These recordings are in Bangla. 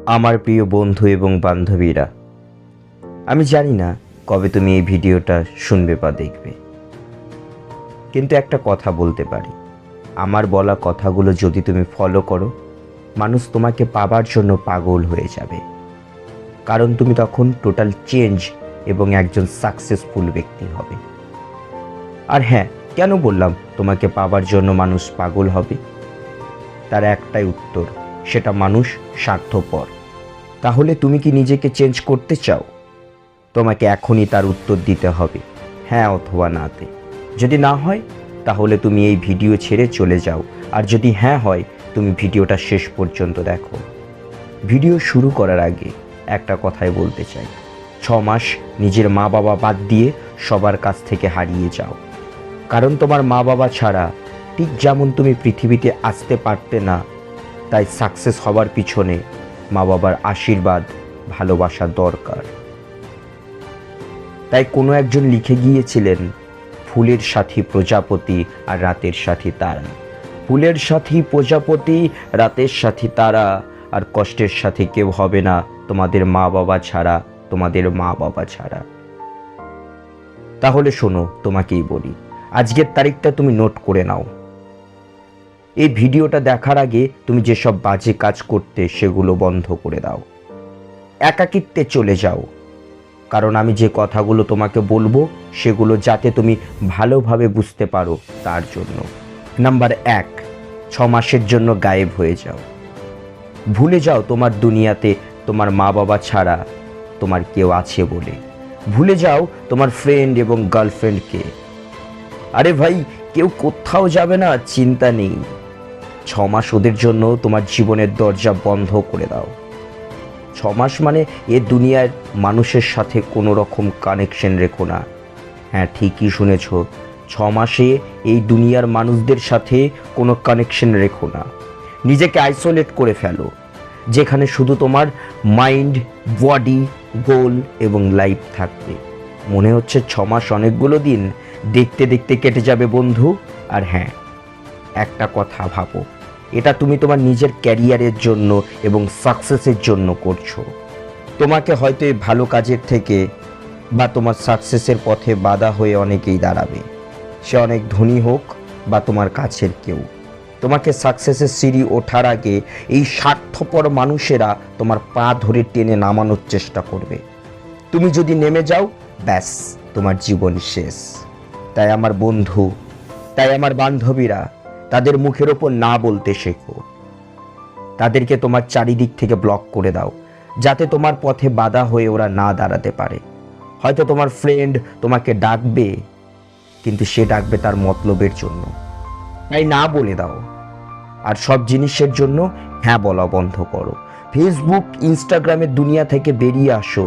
আমার প্রিয় বন্ধু এবং বান্ধবীরা, আমি জানি না কবে তুমি এই ভিডিওটা শুনবে বা দেখবে, কিন্তু একটা কথা বলতে পারি, আমার বলা কথাগুলো যদি তুমি ফলো করো, মানুষ তোমাকে পাবার জন্য পাগল হয়ে যাবে। কারণ তুমি তখন টোটাল চেঞ্জ এবং একজন সাকসেসফুল ব্যক্তি হবে। আর হ্যাঁ, কেন বললাম তোমাকে পাবার জন্য মানুষ পাগল হবে? তার একটাই উত্তর, সেটা মানুষ স্বার্থপর। তাহলে তুমি কি নিজেকে চেঞ্জ করতে চাও? তোমাকে এখনই তার উত্তর দিতে হবে, হ্যাঁ অথবা নাতে। যদি না হয় তাহলে তুমি এই ভিডিও ছেড়ে চলে যাও, আর যদি হ্যাঁ হয় তুমি ভিডিওটা শেষ পর্যন্ত দেখো। ভিডিও শুরু করার আগে একটা কথাই বলতে চাই, 6 মাস নিজের মা বাবা বাদ দিয়ে সবার কাছ থেকে হারিয়ে যাও। কারণ তোমার মা বাবা ছাড়া ঠিক যেমন তুমি পৃথিবীতে আসতে পারতে না, তাই সাকসেস হবার পিছনে মা বাবার আশীর্বাদ, ভালোবাসা দরকার। তাই কোনো একজন লিখে গিয়েছিলেন, ফুলের সাথী প্রজাপতি আর রাতের সাথী তারা। ফুলের সাথী প্রজাপতি, রাতের সাথী তারা, আর কষ্টের সাথী কেউ হবে না তোমাদের মা বাবা ছাড়া, তোমাদের মা বাবা ছাড়া। তাহলে শোনো, তোমাকেই বলি, আজকের তারিখটা তুমি নোট করে নাও। এই ভিডিওটা দেখার আগে তুমি যেসব বাজে কাজ করতে সেগুলো বন্ধ করে দাও। একাকিত্বে চলে যাও, কারণ আমি যে কথাগুলো তোমাকে বলবো সেগুলো যাতে তুমি ভালোভাবে বুঝতে পারো তার জন্য। নাম্বার 1, 6 মাসের জন্য গায়েব হয়ে যাও। ভুলে যাও তোমার দুনিয়াতে তোমার মা বাবা ছাড়া তোমার কেউ আছে বলে। ভুলে যাও তোমার ফ্রেন্ড এবং গার্লফ্রেন্ডকে। আরে ভাই, কেউ কোথাও যাবে না, চিন্তা নেই। 6 মাস ওদের জন্য তোমার জীবনের দরজা বন্ধ করে দাও। 6 মাস মানে এ দুনিয়ার মানুষের সাথে কোনো রকম কানেকশন রেখো না। হ্যাঁ, ঠিকই শুনেছ, 6 মাসে এই দুনিয়ার মানুষদের সাথে কোনো কানেকশন রেখো না। নিজেকে আইসোলেট করে ফেলো, যেখানে শুধু তোমার মাইন্ড, বডি, গোল এবং লাইফ থাকবে। মনে হচ্ছে 6 মাস অনেকগুলো দিন, দেখতে দেখতে কেটে যাবে বন্ধু। আর হ্যাঁ, একটা কথা ভাবো, এটা তুমি তোমার নিজের ক্যারিয়ারের জন্য এবং সাকসেসের জন্য করছো। তোমাকে হয়তো এই ভালো কাজের থেকে বা তোমার সাকসেসের পথে বাধা হয়ে অনেকেই দাঁড়াবে। সে অনেক ধনী হোক বা তোমার কাছের কেউ। তোমাকে সাকসেসের সিঁড়ি ওঠার আগে এই স্বার্থপর মানুষেরা তোমার পা ধরে টেনে নামানোর চেষ্টা করবে। তুমি যদি নেমে যাও, ব্যাস, তোমার জীবন শেষ। তাই আমার বন্ধু, তাই আমার বান্ধবীরা, তাদের মুখের ওপর না বলতে শেখো। তাদেরকে তোমার চারিদিক থেকে ব্লক করে দাও, যাতে তোমার পথে বাধা হয়ে ওরা না দাঁড়াতে পারে। হয়তো তোমার ফ্রেন্ড তোমাকে ডাকবে, কিন্তু সে ডাকবে তার মতলবের জন্য, তাই না বলে দাও। আর সব জিনিসের জন্য হ্যাঁ বলা বন্ধ করো। ফেসবুক, ইনস্টাগ্রামের দুনিয়া থেকে বেরিয়ে আসো।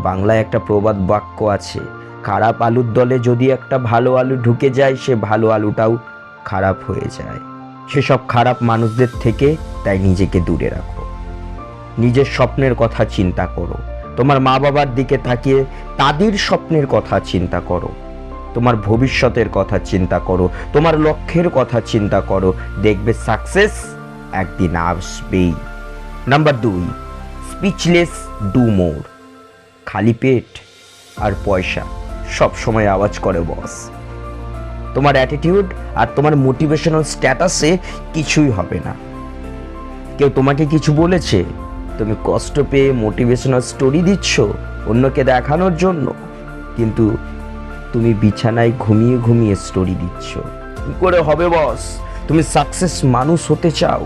বাংলায় একটা প্রবাদ বাক্য আছে, খারাপ আলুর দলে যদি একটা ভালো আলু ঢুকে যায়, সে ভালো আলুটাও খারাপ হয়ে যায়। সেসব খারাপ মানুষদের থেকে তাই নিজেকে দূরে রাখো। নিজের স্বপ্নের কথা চিন্তা করো। তোমার মা বাবার দিকে তাকিয়ে তাদের স্বপ্নের কথা চিন্তা করো। তোমার ভবিষ্যতের কথা চিন্তা করো, তোমার লক্ষ্যের কথা চিন্তা করো। দেখবে সাকসেস একদিন আসবেই। Number 2, speechless do more. খালি পেট আর পয়সা সব সময় আওয়াজ করে বস। তোমার অ্যাটিটিউড আর তোমার মোটিভেশনাল স্ট্যাটাসে কিছুই হবে না। কেউ তোমাকে কিছু বলেছে, তুমি কষ্ট পেয়ে মোটিভেশনাল স্টোরি দিচ্ছ অন্যকে দেখানোর জন্য, কিন্তু তুমি বিছানায় ঘুমিয়ে ঘুমিয়ে স্টোরি দিচ্ছ। কি করে হবে বস? তুমি সাকসেস মানুষ হতে চাও,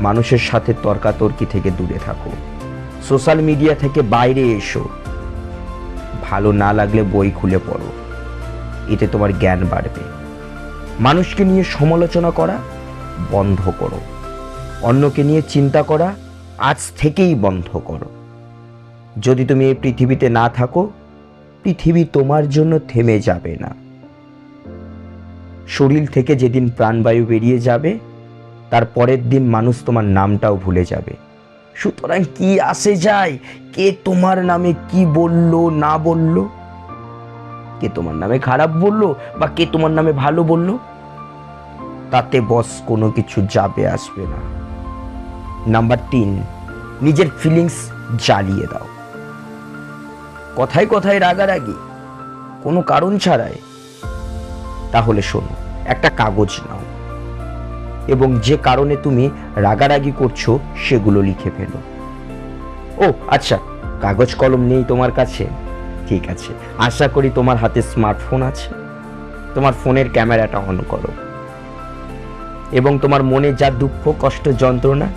মানুষের সাথে তর্কাতর্কি থেকে দূরে থাকো। সোশ্যাল মিডিয়া থেকে বাইরে এসো। ভালো না লাগলে বই খুলে পড়ো, এতে তোমার জ্ঞান বাড়বে। মানুষকে নিয়ে সমালোচনা করা বন্ধ করো। অন্যকে নিয়ে চিন্তা করা আজ থেকেই বন্ধ করো। যদি তুমি এই পৃথিবীতে না থাকো, পৃথিবী তোমার জন্য থেমে যাবে না। শরীর থেকে যেদিন প্রাণবায়ু বেরিয়ে যাবে, তার পরের দিন মানুষ তোমার নামটাও ভুলে যাবে। সুতরাং কি আসে যায় কে তোমার নামে কি বললো না বললো, কে তোমার নামে খারাপ বললো বা কে তোমার নামে ভালো বললো, তাতে বস কোনো কিছু যাবে আসবে না। নাম্বার 3, নিজের ফিলিংস জ্বালিয়ে দাও। কথায় কথায় রাগারাগি, কোনো কারণ ছাড়াই। তাহলে শোনো, একটা কাগজ নাও এবং যে কারণে তুমি রাগারাগি করছো সেগুলো লিখে ফেলো। ও আচ্ছা, কাগজ কলম নেই তোমার কাছে? ঠিক আছে, আশা করি তোমার হাতে স্মার্টফোন আছে। তোমার ফোনের ক্যামেরাটা অন করো এবং তোমার মনে যা দুঃখ, কষ্ট, যন্ত্রণা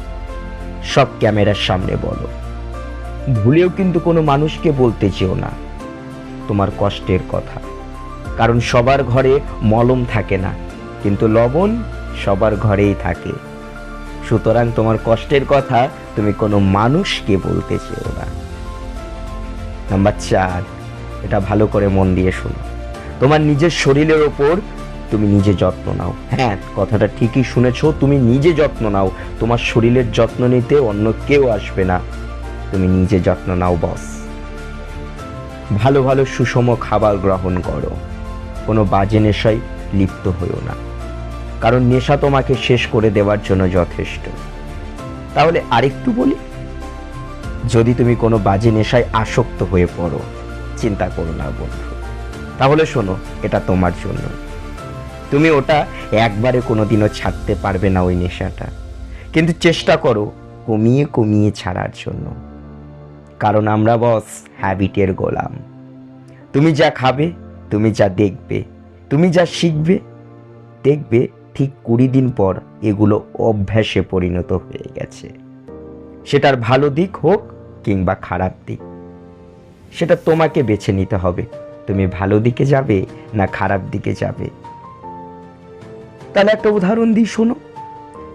সব ক্যামেরার সামনে বলো। ভুলেও কিন্তু কোনো মানুষকে বলতে চেও না তোমার কষ্টের কথা, কারণ সবার ঘরে মলম থাকে না, কিন্তু লবণ সবার ঘরেই থাকে। সুতরাং তোমার কষ্টের কথা তুমি কোনো মানুষকে বলতে চেও না। নাম্বার 4, এটা ভালো করে মন দিয়ে শোনো। তোমার নিজের শরীরের ওপর তুমি নিজে যত্ন নাও। হ্যাঁ, কথাটা ঠিকই শুনেছো, তুমি নিজে যত্ন নাও। তোমার শরীরের যত্ন নিতে অন্য কেউ আসবে না, তুমি নিজে যত্ন নাও বস। ভালো ভালো সুষম খাবার গ্রহণ করো, কোনো বাজে নেশায় লিপ্ত হইও না, কারণ নেশা তোমাকে শেষ করে দেওয়ার জন্য যথেষ্ট। তাহলে আরেকটু বলি, যদি তুমি কোনো বাজে নেশায় আসক্ত হয়ে পড়ো, চিন্তা করো না বন্ধু, তাহলে শোনো, এটা তোমার জন্য। তুমি ওটা একবারে কোনোদিনও ছাড়তে পারবে না ওই নেশাটা, কিন্তু চেষ্টা করো কমিয়ে কমিয়ে ছাড়ার জন্য, কারণ আমরা বস হ্যাবিটের গোলাম। তুমি যা খাবে, তুমি যা দেখবে, তুমি যা শিখবে, দেখবে ঠিক 20 দিন পর এগুলো অভ্যাসে পরিণত হয়ে গেছে। সেটার ভালো দিক হোক কিংবা খারাপ দিক, সেটা তোমাকে বেছে নিতে হবে। তুমি ভালো দিকে যাবে না খারাপ দিকে যাবে। তাহলে একটা উদাহরণ দিই, শোনো।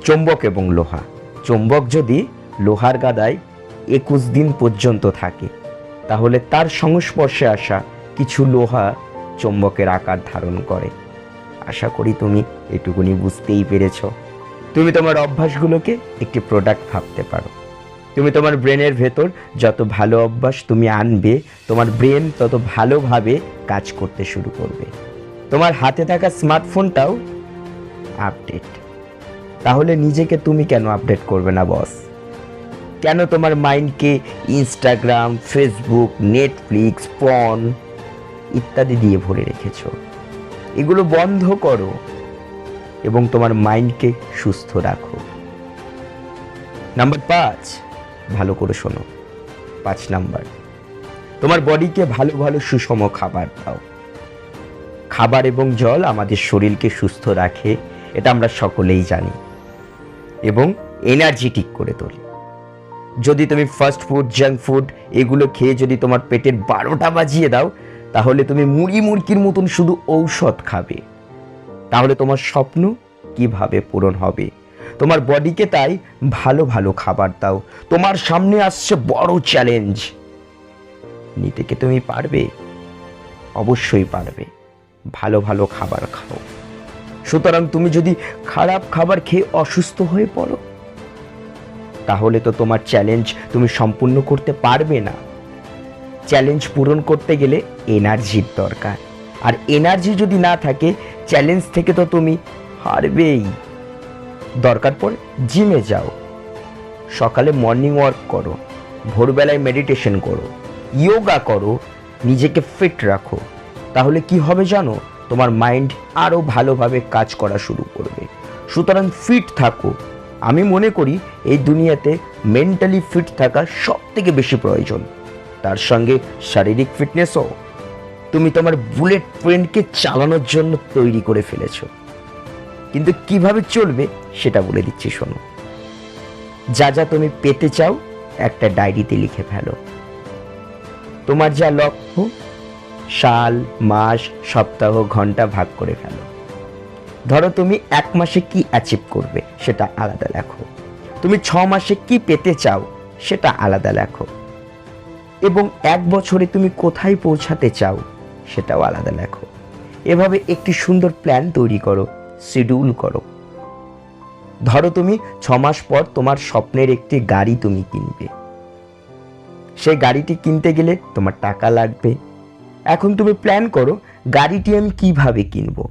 চুম্বক এবং লোহা। চুম্বক যদি লোহার গাদায় 21 দিন পর্যন্ত থাকে, তাহলে তার সংস্পর্শে আসা কিছু লোহা চুম্বকের আকার ধারণ করে। আশা করি তুমি এটুকুনি বুঝতেই পেরেছ। তুমি তোমার অভ্যাসগুলোকে একটি প্রোডাক্ট ভাবতে পারো। তুমি তোমার ব্রেনের ভেতর যত ভালো অভ্যাস তুমি আনবে, তোমার ব্রেন তত ভালোভাবে কাজ করতে শুরু করবে। তোমার হাতে থাকা স্মার্টফোনটাও আপডেট। তাহলে নিজেকে তুমি কেন আপডেট করবে না বস? কেন তোমার মাইন্ডকে ইনস্টাগ্রাম, ফেসবুক, নেটফ্লিক্স, পর্ন ইত্যাদি দিয়ে ভরে রেখেছো? এগুলো বন্ধ করো এবং তোমার মাইন্ডকে সুস্থ রাখো। নাম্বার 5, ভালো করে শোনো। 5 নাম্বার, তোমার বডিকে ভালো ভালো সুষম খাবার দাও। খাবার এবং জল আমাদের শরীরকে সুস্থ রাখে, এটা আমরা সকলেই জানি, এবং এনার্জেটিক করে তোলে। যদি তুমি ফাস্ট ফুড, জাঙ্ক ফুড এগুলো খেয়ে যদি তোমার পেটের 12টা বাজিয়ে দাও, তাহলে তুমি মুড়ি মুরগির মতন শুধু ঔষধ খাবে। তাহলে তোমার স্বপ্ন কিভাবে পূরণ হবে? তোমার বডিকে তাই ভালো ভালো খাবার দাও। তোমার সামনে আসছে বড় চ্যালেঞ্জ, নিতে কি তুমি পারবে? অবশ্যই পারবে। ভালো ভালো খাবার খাও। সুতরাং তুমি যদি খারাপ খাবার খেয়ে অসুস্থ হয়ে পড়ো, তাহলে তো তোমার চ্যালেঞ্জ তুমি সম্পূর্ণ করতে পারবে না। চ্যালেঞ্জ পূরণ করতে গেলে এনার্জির দরকার, আর এনার্জি যদি না থাকে, চ্যালেঞ্জ থেকে তো তুমি হারবেই। দরকার পড়ে জিমে যাও, সকালে মর্নিং ওয়াক করো, ভোরবেলায় মেডিটেশন করো, যোগা করো, নিজেকে ফিট রাখো। তাহলে কি হবে জানো? তোমার মাইন্ড আরও ভালোভাবে কাজ করা শুরু করবে। সুতরাং ফিট থাকো। আমি মনে করি এই দুনিয়াতে মেন্টালি ফিট থাকা সব থেকে বেশি প্রয়োজন, তার সঙ্গে শারীরিক ফিটনেসও। তুমি তোমার বুলেট ট্রেনকে চালানোর জন্য তৈরি করে ফেলেছো, কিন্তু কিভাবে চলবে সেটা বলে দিচ্ছি, শোনো। যা যা তুমি পেতে চাও একটা ডায়েরিতে লিখে ফেলো। তোমার যা লক্ষ্য, সাল, মাস, সপ্তাহ, ঘন্টা ভাগ করে ফেলো। ধরো তুমি 1 মাসে কি অ্যাচিভ করবে সেটা আলাদা লেখো। তুমি 6 মাসে কি পেতে চাও সেটা আলাদা লেখো, এবং 1 বছরে তুমি কোথায় পৌঁছাতে চাও সেটাও আলাদা লেখো। এভাবে একটি সুন্দর প্ল্যান তৈরি করো, শিডিউল করো। ধরো তুমি 6 মাস পর তোমার স্বপ্নের একটি গাড়ি তুমি কিনবে। সেই গাড়িটি কিনতে গেলে তোমার টাকা লাগবে। এখন তুমি প্ল্যান করো গাড়িটি আমি কিভাবে কিনবো।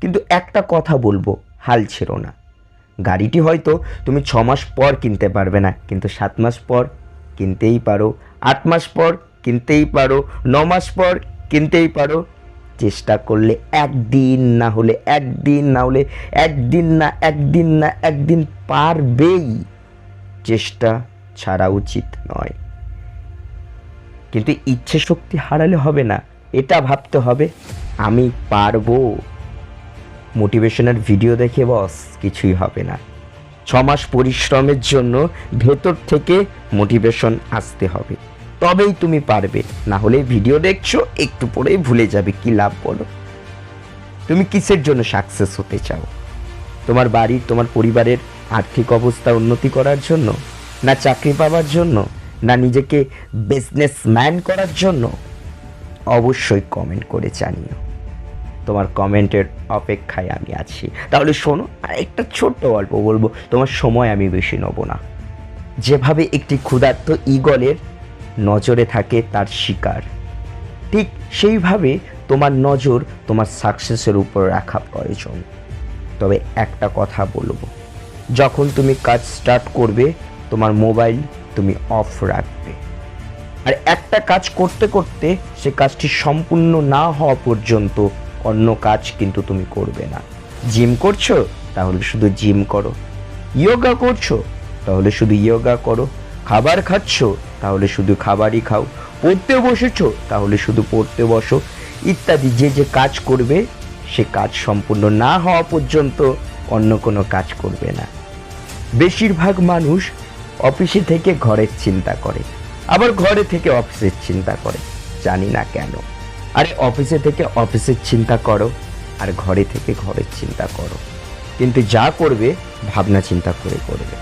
কিন্তু একটা কথা বলবো, হাল ছেড়ো না। গাড়িটি হয়তো তুমি 6 মাস পর কিনতে পারবে না, কিন্তু 7 মাস পর কিনতেই পারো, 8 মাস পর কিনতেই পারো, 9 মাস পর কিনতেই পারো। চেষ্টা করলে একদিন না হলে একদিন না হলে একদিন না একদিন না একদিন পারবেই। চেষ্টা ছাড়া উচিত নয়, কিন্তু ইচ্ছে শক্তি হারালে হবে না। এটা ভাবতে হবে আমি পারবো। মোটিভেশনের ভিডিও দেখে বস কিছুই হবে না। 6 মাস পরিশ্রমের জন্য ভেতর থেকে মোটিভেশন আসতে হবে, তবেই তুমি পারবে। না হলে ভিডিও দেখছো, একটু পরেই ভুলে যাবে। কি লাভ বলো? তুমি কিসের জন্য সাকসেস হতে চাও? তোমার বাড়ির, তোমার পরিবারের আর্থিক অবস্থা উন্নতি করার জন্য, না চাকরি পাওয়ার জন্য, না নিজেকে বিজনেসম্যান করার জন্য? অবশ্যই কমেন্ট করে জানিও। তোমার কমেন্টের অপেক্ষায় আমি আছি। তাহলে শোনো, আর একটা ছোট্ট গল্প বলবো, তোমার সময় আমি বেশি নেব না। যেভাবে একটি ক্ষুধার্ত ঈগলের নজরে থাকে তার শিকার, ঠিক সেইভাবে তোমার নজর তোমার সাকসেসের উপর রাখা প্রয়োজন। তবে একটা কথা বলবো, যখন তুমি কাজ স্টার্ট করবে তোমার মোবাইল তুমি অফ রাখবে। আর একটা কাজ করতে করতে সে কাজটি সম্পূর্ণ না হওয়া পর্যন্ত অন্য কাজ কিন্তু তুমি করবে না। জিম করছো তাহলে শুধু জিম করো, যোগা করছো তাহলে শুধু যোগা করো, খাবার খাচ্ছো তাহলে শুধু খাবারই খাও, পড়তে বসেছো তাহলে শুধু পড়তে বসো, ইত্যাদি। যে যে কাজ করবে সে কাজ সম্পূর্ণ না হওয়া পর্যন্ত অন্য কোনো কাজ করবে না। বেশিরভাগ মানুষ অফিসে থেকে ঘরের চিন্তা করে, আবার ঘরে থেকে অফিসের চিন্তা করে, জানি না কেন। আরে অফিসে থেকে অফিসের চিন্তা করো, আর ঘরে থেকে ঘরের চিন্তা করো, কিন্তু যা করবে ভাবনা চিন্তা করে করবে।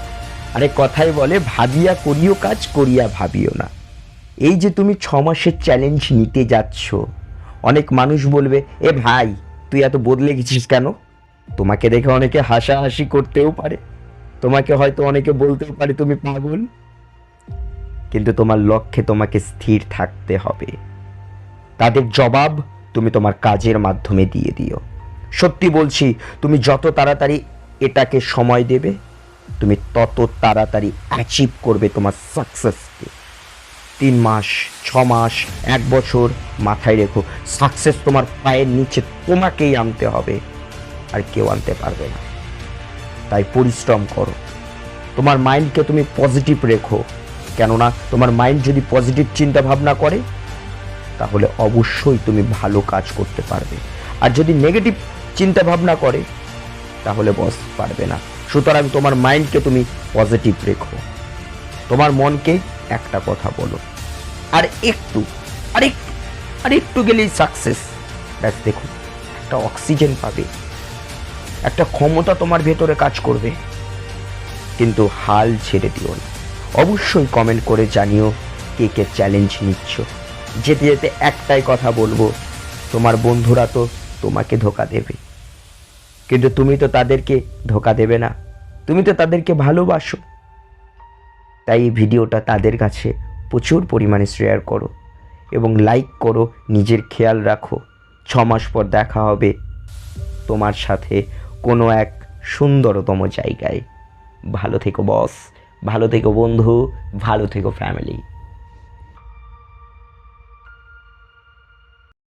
আরে কথাই বলে, ভাবিয়া করিও কাজ, করিয়া ভাবিও না। এই যে তুমি 6 মাসের চ্যালেঞ্জ নিতে যাচ্ছ, অনেক মানুষ বলবে, এ ভাই তুই এত বদলে গেছিস কেন? তোমাকে দেখে অনেকে হাসাহাসি করতেও পারে, তোমাকে হয়তো অনেকে বলতেও পারে তুমি পাগল, কিন্তু তোমার লক্ষ্যে তোমাকে স্থির থাকতে হবে। তাদের জবাব তুমি তোমার কাজের মাধ্যমে দিয়ে দিও। সত্যি বলছি, তুমি যত তাড়াতাড়ি এটাকে সময় দেবে, তুমি তত তাড়াতাড়ি অ্যাচিভ করবে তোমার সাকসেসকে। 3 মাস, 6 মাস, 1 বছর, মাথায় রেখো, সাকসেস তোমার পায়ের নিচে তোমাকেই আনতে হবে, আর কেউ আনতে পারবে না। তাই পরিশ্রম করো, তোমার মাইন্ডকে তুমি পজিটিভ রেখো। কেননা তোমার মাইন্ড যদি পজিটিভ চিন্তা ভাবনা করে তাহলে অবশ্যই তুমি ভালো কাজ করতে পারবে, আর যদি নেগেটিভ চিন্তা ভাবনা করে তাহলে বস পারবে না। সুতরাং তোমার মাইন্ডকে তুমি পজিটিভ রেখো, তোমার মনকে একটা কথা বলো, আর একটু আর একটু গেলেই সাকসেস। ব্যাস দেখো, একটা অক্সিজেন পাবে, একটা ক্ষমতা তোমার ভেতরে কাজ করবে। কিন্তু হাল ছেড়ে দিও না। অবশ্যই কমেন্ট করে জানিও কে কে চ্যালেঞ্জ নিচ্ছ। যেতে যেতে একটাই কথা বলবো, তোমার বন্ধুরা তো তোমাকে ধোকা দেবে, কিন্তু তুমি তো তাদেরকে ধোকা দেবে না, তুমি তো তাদেরকে ভালোবাসো। তাই এই ভিডিওটা তাদের কাছে প্রচুর পরিমাণে শেয়ার করো এবং লাইক করো। নিজের খেয়াল রাখো। 6 মাস পর দেখা হবে তোমার সাথে কোনো এক সুন্দরতম জায়গায়। ভালো থেকো বস, ভালো থেকো বন্ধু, ভালো থেকো ফ্যামিলি।